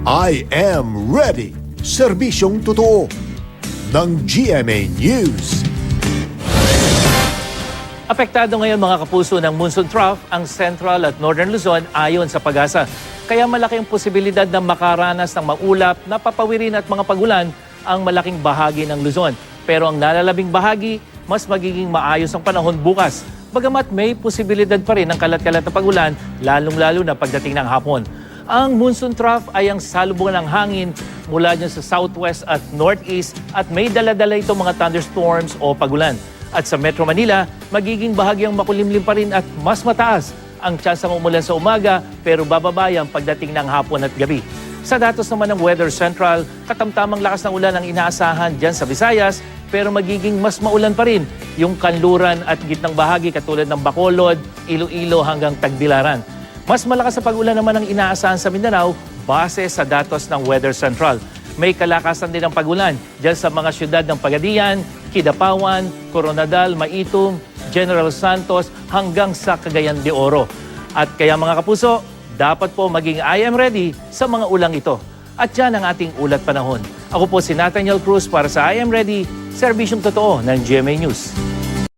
I am ready. Serbisyong totoo ng GMA News. Apektado ngayon mga kapuso ng monsoon trough ang Central at Northern Luzon ayon sa Pag-asa. Kaya malaki ang posibilidad na makaranas ng maulap, napapawirin at mga pagulan ang malaking bahagi ng Luzon. Pero ang nalalabing bahagi, mas magiging maayos ang panahon bukas. Bagamat may posibilidad pa rin ng kalat-kalat na pagulan, lalong-lalo na pagdating ng hapon. Ang monsoon trough ay ang salubungan ng hangin mula dyan sa southwest at northeast at may dala-dala itong mga thunderstorms o pagulan. At sa Metro Manila, magiging bahagyang makulimlim pa rin at mas mataas ang tsansang umulan sa umaga pero bababa yan pagdating ng hapon at gabi. Sa datos naman ng Weather Central, katamtamang lakas ng ulan ang inaasahan dyan sa Visayas pero magiging mas maulan pa rin yung kanluran at gitnang bahagi katulad ng Bacolod, Iloilo hanggang Tagbilaran. Mas malakas sa pag-ulan naman ang inaasahan sa Mindanao base sa datos ng Weather Central. May kalakasan din ang pag-ulan dyan sa mga syudad ng Pagadian, Kidapawan, Coronadal, Maitum, General Santos hanggang sa Cagayan de Oro. At kaya mga kapuso, dapat po maging I am ready sa mga ulang ito. At yan ang ating ulat panahon. Ako po si Nathaniel Cruz para sa I am ready, serbisyong totoo ng GMA News.